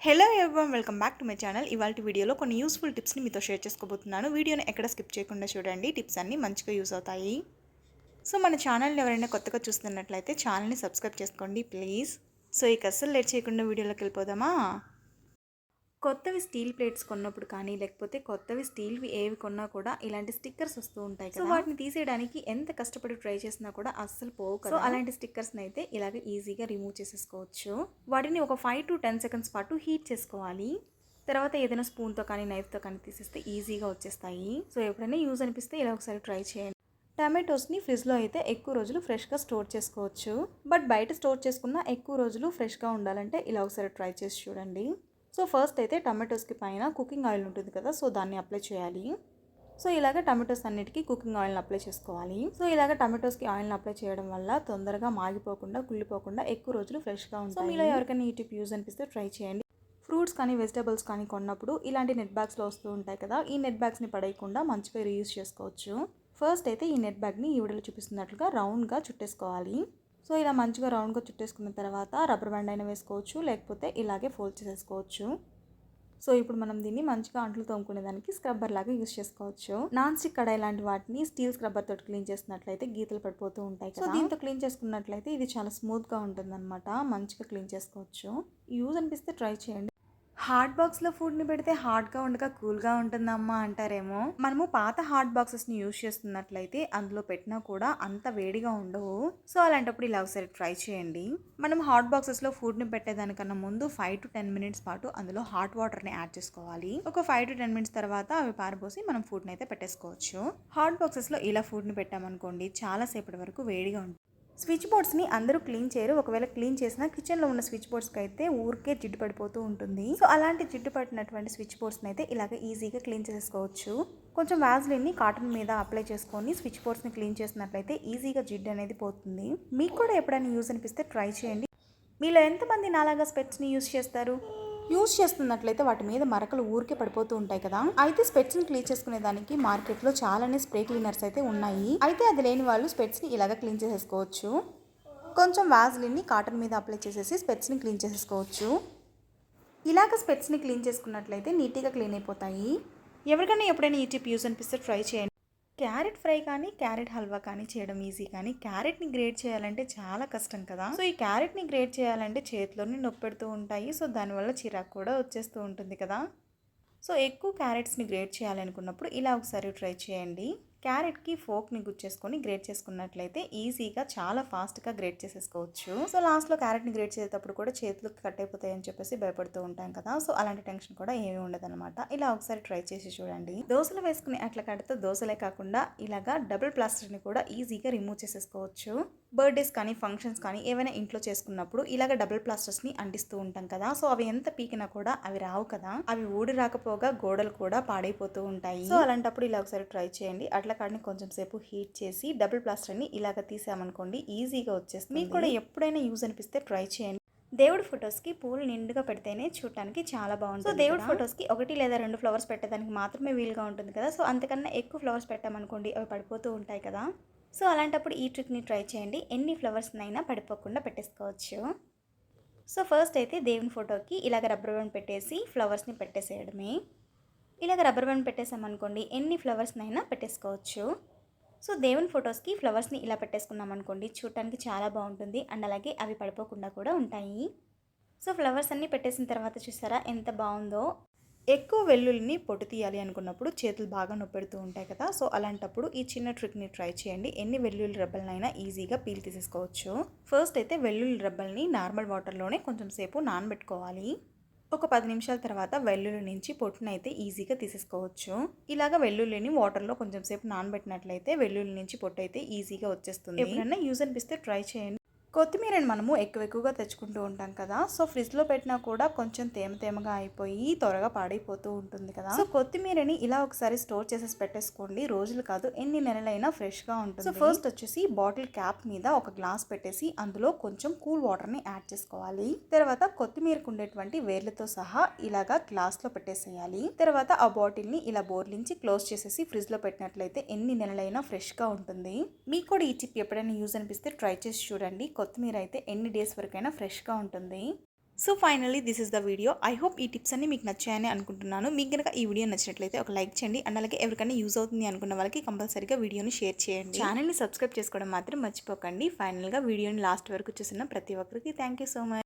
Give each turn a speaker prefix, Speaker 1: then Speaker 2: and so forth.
Speaker 1: Hello everyone, welcome back to my channel. ఇవాళ వీడియోలో కొన్ని యూస్ఫుల్ టిప్స్ని మీతో షేర్ చేసుకోబోతున్నాను. వీడియోని ఎక్కడ స్కిప్ చేయకుండా చూడండి. టిప్స్ అన్నీ మంచిగా యూస్ అవుతాయి. సో మన ఛానల్ని ఎవరైనా కొత్తగా చూస్తున్నట్లయితే ఛానల్ని సబ్స్క్రైబ్ చేసుకోండి ప్లీజ్. సో ఇక అస్సలు లేట్ చేయకుండా వీడియోలోకి వెళ్ళిపోదామా. కొత్తవి స్టీల్ ప్లేట్స్ కొన్నప్పుడు కానీ లేకపోతే కొత్తవి స్టీల్వి ఏవి కొన్నా కూడా ఇలాంటి స్టిక్కర్స్ వస్తూ ఉంటాయి కదా. సో వాటిని తీసేయడానికి ఎంత కష్టపడి ట్రై చేసినా కూడా అస్సలు పోవు కదా. సో అలాంటి స్టిక్కర్స్ని అయితే ఇలాగ ఈజీగా రిమూవ్ చేసేసుకోవచ్చు. వాటిని ఒక 5 to 10 seconds పాటు హీట్ చేసుకోవాలి. తర్వాత ఏదైనా స్పూన్తో కానీ నైఫ్తో కానీ తీసేస్తే ఈజీగా వచ్చేస్తాయి. సో ఎప్పుడైనా యూజ్ అనిపిస్తే ఇలా ఒకసారి ట్రై చేయండి. టమాటోస్ని ఫ్రిడ్జ్లో అయితే ఎక్కువ రోజులు ఫ్రెష్గా స్టోర్ చేసుకోవచ్చు. బట్ బయట స్టోర్ చేసుకున్న ఎక్కువ రోజులు ఫ్రెష్గా ఉండాలంటే ఇలా ఒకసారి ట్రై చేసి చూడండి. సో ఫస్ట్ అయితే టమాటోస్కి పైన కుకింగ్ ఆయిల్ ఉంటుంది కదా, సో దాన్ని అప్లై చేయాలి. సో ఇలాగ టమాటోస్ అన్నిటికీ కుకింగ్ ఆయిల్ని అప్లై చేసుకోవాలి. సో ఇలాగ టమాటోస్కి ఆయిల్ని అప్లై చేయడం వల్ల తొందరగా మాగిపోకుండా కుళ్ళిపోకుండా ఎక్కువ రోజులు ఫ్రెష్గా ఉంటాయి. సో మీలో ఎవరికైనా ఈ టిప్ యూజ్ అనిపిస్తే ట్రై చేయండి. ఫ్రూట్స్ కానీ వెజిటబుల్స్ కానీ కొన్నప్పుడు ఇలాంటి నెట్ బ్యాగ్స్లో వస్తూ ఉంటాయి కదా, ఈ నెట్ బ్యాగ్స్ని పడేయకుండా మంచిగా రీయూజ్ చేసుకోవచ్చు. ఫస్ట్ అయితే ఈ నెట్ బ్యాగ్ని ఈ వీడియోలో చూపిస్తున్నట్లుగా రౌండ్గా చుట్టేసుకోవాలి. సో ఇలా మంచిగా రౌండ్గా చుట్టేసుకున్న తర్వాత రబ్బర్ బ్యాండ్ అయినా వేసుకోవచ్చు, లేకపోతే ఇలాగే ఫోల్డ్ చేసేసుకోవచ్చు. సో ఇప్పుడు మనం దీన్ని మంచిగా అంట్లు తోముకునేదానికి స్క్రబ్బర్ లాగా యూజ్ చేసుకోవచ్చు. నాన్ స్టిక్ కడాయి లాంటి వాటిని స్టీల్ స్క్రబ్బర్ తోటి క్లీన్ చేసినట్లయితే గీతలు పడిపోతూ ఉంటాయి కదా. సో దీంతో క్లీన్ చేసుకున్నట్లయితే ఇది చాలా స్మూత్గా ఉంటుందన్నమాట. మంచిగా క్లీన్ చేసుకోవచ్చు. యూజ్ అనిపిస్తే ట్రై చేయండి. హాట్ బాక్స్లో ఫుడ్ని పెడితే హాట్గా ఉండగా కూల్గా ఉంటుందమ్మా అంటారేమో. మనము పాత హాట్ బాక్సెస్ని యూజ్ చేస్తున్నట్లయితే అందులో పెట్టినా కూడా అంత వేడిగా ఉండవు. సో అలాంటప్పుడు ఇలా ఒకసారి ట్రై చేయండి. మనం హాట్ బాక్సెస్లో ఫుడ్ని పెట్టేదానికన్నా ముందు 5 to 10 minutes పాటు అందులో హాట్ వాటర్ని యాడ్ చేసుకోవాలి. ఒక 5 to 10 minutes తర్వాత అవి పారబోసి మనం ఫుడ్ని అయితే పెట్టేసుకోవచ్చు. హాట్ బాక్సెస్లో ఇలా ఫుడ్ని పెట్టామనుకోండి చాలాసేపటి వరకు వేడిగా ఉంటుంది. స్విచ్ బోర్డ్స్ని అందరూ క్లీన్ చేయరు. ఒకవేళ క్లీన్ చేసినా కిచెన్లో ఉన్న స్విచ్ బోర్డ్స్కి అయితే ఊరికే జిడ్డు పడిపోతూ ఉంటుంది. సో అలాంటి జిడ్డు పట్టినటువంటి స్విచ్ బోర్డ్స్ని అయితే ఇలాగ ఈజీగా క్లీన్ చేసుకోవచ్చు. కొంచెం వ్యాజ్లిన్ని కాటన్ మీద అప్లై చేసుకొని స్విచ్ బోర్డ్స్ని క్లీన్ చేసినట్లయితే ఈజీగా జిడ్డు అనేది పోతుంది. మీకు కూడా ఎప్పుడైనా యూజ్ అనిపిస్తే ట్రై చేయండి. మీలో ఎంతమంది నాలాగా స్పెట్స్ని యూజ్ చేస్తారు? యూజ్ చేస్తున్నట్లయితే వాటి మీద మరకలు ఊరికే పడిపోతూ ఉంటాయి కదా. అయితే స్పెట్స్ని క్లీన్ చేసుకునే దానికి మార్కెట్లో చాలానే స్ప్రే క్లీనర్స్ అయితే ఉన్నాయి. అయితే అది లేని వాళ్ళు స్పెట్స్ని ఇలాగ క్లీన్ చేసేసుకోవచ్చు. కొంచెం వ్యాజ్లిన్ని కాటన్ మీద అప్లై చేసేసి స్పెట్స్ని క్లీన్ చేసేసుకోవచ్చు. ఇలాగ స్పెట్స్ని క్లీన్ చేసుకున్నట్లయితే నీట్గా క్లీన్ అయిపోతాయి. ఎవరికైనా ఎప్పుడైనా ఈ టిప్ యూజ్ అనిపిస్తే ట్రై చేయండి. క్యారెట్ ఫ్రై కానీ క్యారెట్ హల్వా కానీ చేయడం ఈజీ, కానీ క్యారెట్ని గ్రేట్ చేయాలంటే చాలా కష్టం కదా. సో ఈ క్యారెట్ని గ్రేట్ చేయాలంటే చేతిలోనే నొప్పి పెడుతూ ఉంటాయి. సో దానివల్ల చిరాకు కూడా వచ్చేస్తూ ఉంటుంది కదా. సో ఎక్కువ క్యారెట్స్ని గ్రేట్ చేయాలనుకున్నప్పుడు ఇలా ఒకసారి ట్రై చేయండి. క్యారెట్కి ఫోక్ని గుచ్చేసుకొని గ్రేట్ చేసుకున్నట్లయితే ఈజీగా చాలా ఫాస్ట్గా గ్రేట్ చేసేసుకోవచ్చు. సో లాస్ట్లో క్యారెట్ని గ్రేట్ చేసేటప్పుడు కూడా చేతులకు కట్ అయిపోతాయని చెప్పేసి భయపడుతూ ఉంటాం కదా. సో అలాంటి టెన్షన్ కూడా ఏమీ ఉండదన్నమాట. ఇలా ఒకసారి ట్రై చేసి చూడండి. దోశలు వేసుకుని అట్ల కడితే దోశలే కాకుండా ఇలాగా డబుల్ ప్లాస్టర్ని కూడా ఈజీగా రిమూవ్ చేసేసుకోవచ్చు. బర్త్డేస్ కానీ ఫంక్షన్స్ కానీ ఏవైనా ఇంట్లో చేసుకున్నప్పుడు ఇలాగ డబుల్ ప్లాస్టర్స్ని అంటిస్తూ ఉంటాం కదా. సో అవి ఎంత పీకినా కూడా అవి రావు కదా. అవి ఊడి రాకపోగా గోడలు కూడా పాడైపోతూ ఉంటాయి. సో అలాంటప్పుడు ఇలా ఒకసారి ట్రై చేయండి. అట్లా కాడిని కొంచెం సేపు హీట్ చేసి డబుల్ ప్లాస్టర్ని ఇలాగ తీసామనుకోండి ఈజీగా వచ్చేస్తుంది. మీకు కూడా ఎప్పుడైనా యూజ్ అనిపిస్తే ట్రై చేయండి. దేవుడి ఫొటోస్కి పూలు నిండుగా పెడితేనే చూడటానికి చాలా బాగుంటుంది. సో దేవుడి ఫొటోస్కి 1 లేదా 2 ఫ్లవర్స్ పెట్టడానికి మాత్రమే వీలుగా ఉంటుంది కదా. సో అంతకన్నా ఎక్కువ ఫ్లవర్స్ పెట్టామనుకోండి అవి పడిపోతూ ఉంటాయి కదా. సో అలాంటప్పుడు ఈ ట్రిక్ని ట్రై చేయండి. ఎన్ని ఫ్లవర్స్నైనా పడిపోకుండా పెట్టేసుకోవచ్చు. సో ఫస్ట్ అయితే దేవుని ఫోటోకి ఇలాగ రబ్బర్ బ్యాండ్ పెట్టేసి ఫ్లవర్స్ని పెట్టేసేయడమే. ఇలాగ రబ్బర్ బ్యాండ్ పెట్టేసామనుకోండి ఎన్ని ఫ్లవర్స్నైనా పెట్టేసుకోవచ్చు. సో దేవుని ఫొటోస్కి ఫ్లవర్స్ని ఇలా పెట్టేసుకున్నాం అనుకోండి చూడటానికి చాలా బాగుంటుంది. అండ్ అలాగే అవి పడిపోకుండా కూడా ఉంటాయి. సో ఫ్లవర్స్ అన్నీ పెట్టేసిన తర్వాత చూసారా ఎంత బాగుందో. ఎక్కువ వెల్లుల్లిని పొట్టు తీయాలి అనుకున్నప్పుడు చేతులు బాగా నొప్పెడుతూ ఉంటాయి కదా. సో అలాంటప్పుడు ఈ చిన్న ట్రిక్ని ట్రై చేయండి. ఎన్ని వెల్లుల్లి రెబ్బలనైనా ఈజీగా పీల్ తీసేసుకోవచ్చు. ఫస్ట్ అయితే వెల్లుల్లి రెబ్బల్ని నార్మల్ వాటర్లోనే కొంచెం సేపు నానబెట్టుకోవాలి. ఒక 10 నిమిషాల తర్వాత వెల్లుల్లి నుంచి పొట్టునైతే ఈజీగా తీసేసుకోవచ్చు. ఇలాగ వెల్లుల్లిని వాటర్లో కొంచెం సేపు నానబెట్టినట్లయితే వెల్లుల్లి నుంచి పొట్టు అయితే ఈజీగా వచ్చేస్తుంది. ఎప్పుడైనా యూజ్ అనిపిస్తే ట్రై చేయండి. కొత్తిమీరని మనము ఎక్కువగా తెచ్చుకుంటూ ఉంటాం కదా. సో ఫ్రిడ్జ్లో పెట్టినా కూడా కొంచెం తేమగా అయిపోయి త్వరగా పాడైపోతూ ఉంటుంది కదా. సో కొత్తిమీరని ఇలా ఒకసారి స్టోర్ చేసేసి పెట్టేసుకోండి. రోజులు కాదు ఎన్ని నెలలైనా ఫ్రెష్గా ఉంటుంది. సో ఫస్ట్ వచ్చేసి బాటిల్ క్యాప్ మీద ఒక గ్లాస్ పెట్టేసి అందులో కొంచెం కూల్ వాటర్ని యాడ్ చేసుకోవాలి. తర్వాత కొత్తిమీరకు ఉండేటువంటి వేర్లతో సహా ఇలాగా గ్లాస్లో పెట్టేసేయాలి. తర్వాత ఆ బాటిల్ని ఇలా బోర్లించి క్లోజ్ చేసేసి ఫ్రిడ్జ్లో పెట్టినట్లయితే ఎన్ని నెలలైనా ఫ్రెష్గా ఉంటుంది. మీకు కూడా ఈ టిప్ ఎప్పుడైనా యూజ్ అనిపిస్తే ట్రై చేసి చూడండి. కొత్తిమీర అయితే ఎన్ని డేస్ వరకైనా ఫ్రెష్గా ఉంటుంది. So finally this is the video. I hope ఈ టిప్స్ అన్ని మీకు నచ్చాయని అనుకుంటున్నాను. మీకు కనుక ఈ వీడియో నచ్చినట్లయితే ఒక లైక్ చేయండి అండ్ అలాగే ఎవరికైనా యూజ్ అవుతుంది అనుకున్న వాళ్ళకి కంపల్సరీగా వీడియోని షేర్ చేయండి. ఛానల్ని సబ్స్క్రైబ్ చేసుకోవడం మాత్రం మర్చిపోకండి. ఫైనల్గా వీడియోని లాస్ట్ వరకు చూసిన ప్రతి ఒక్కరికి థ్యాంక్ యూ సో మచ్.